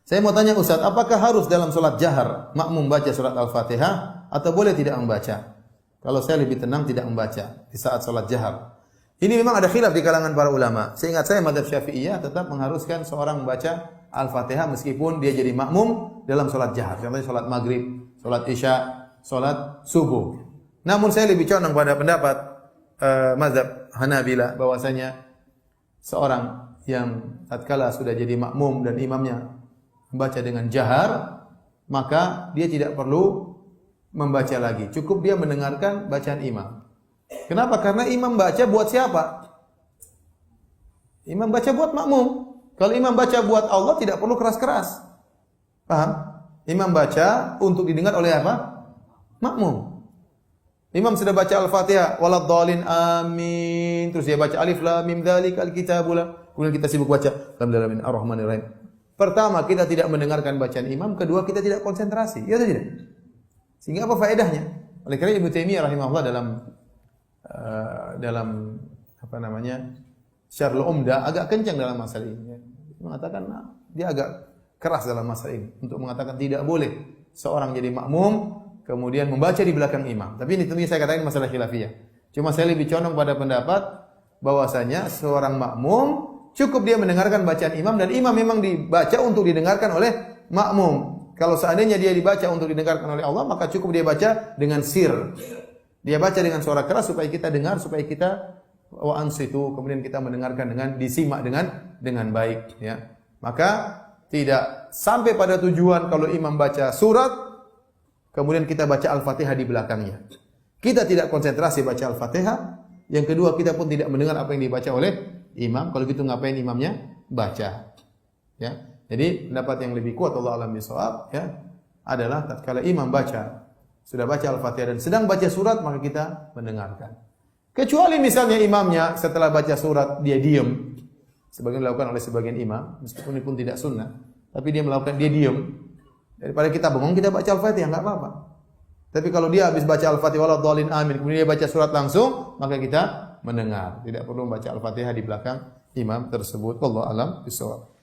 Saya mau tanya Ustaz, apakah harus dalam sholat jahar makmum baca surat Al-Fatihah atau boleh tidak membaca? Kalau saya lebih tenang tidak membaca di saat sholat jahar. Ini memang ada khilaf di kalangan para ulama. Seingat saya mazhab Syafi'iyah tetap mengharuskan seorang membaca Al-Fatihah meskipun dia jadi makmum dalam sholat jahar. Contohnya sholat maghrib, sholat isya, sholat subuh. Namun saya lebih condong pada pendapat mazhab Hanabila bahwasanya seorang yang tatkala sudah jadi makmum dan imamnya membaca dengan jahar, maka dia tidak perlu membaca lagi. Cukup dia mendengarkan bacaan imam. Kenapa? Karena imam baca buat siapa? Imam baca buat makmum. Kalau imam baca buat Allah tidak perlu keras-keras. Paham? Imam baca untuk didengar oleh apa? Makmum. Imam sudah baca Al-Fatihah, waladhdallin amin. Terus dia baca alif lam mim dzalikal kitabul. Kemudian kita sibuk baca alhamdulillahi arrahmanir rahim. Pertama, kita tidak mendengarkan bacaan imam. Kedua, kita tidak konsentrasi. Ya atau tidak? Sehingga apa faedahnya? Oleh karena Ibnu Taimiyah rahimahullah dalam apa namanya? Syarhul Umdah agak kencang dalam masalah ini. Mengatakan dia agak keras dalam masalah ini untuk mengatakan tidak boleh seorang jadi makmum kemudian membaca di belakang imam. Tapi ini tentunya saya katakan masalah khilafiyah. Cuma saya lebih condong pada pendapat bahwasanya seorang makmum cukup dia mendengarkan bacaan imam dan imam memang dibaca untuk didengarkan oleh makmum. Kalau seandainya dia dibaca untuk didengarkan oleh Allah, maka cukup dia baca dengan sir. Dia baca dengan suara keras supaya kita dengar, supaya kita wa ansitu, kemudian kita mendengarkan dengan disimak dengan baik, ya. Maka tidak sampai pada tujuan kalau imam baca surat kemudian kita baca Al-Fatihah di belakangnya. Kita tidak konsentrasi baca Al-Fatihah. Yang kedua, kita pun tidak mendengar apa yang dibaca oleh imam. Kalau gitu ngapain imamnya baca? Ya. Jadi pendapat yang lebih kuat Allah alam bisawab ya adalah tatkala imam sudah baca Al-Fatihah dan sedang baca surat maka kita mendengarkan. Kecuali misalnya imamnya setelah baca surat dia diam. Sebagian dilakukan oleh sebagian imam, meskipun ini pun tidak sunnah, tapi dia diam. Daripada kita bengong kita baca Al-Fatihah enggak apa-apa. Tapi kalau dia habis baca Al-Fatihah waladhdallin amin, kemudian dia baca surat langsung, maka kita mendengar. Tidak perlu membaca Al-Fatihah di belakang imam tersebut. Wallahu a'lam bishawab.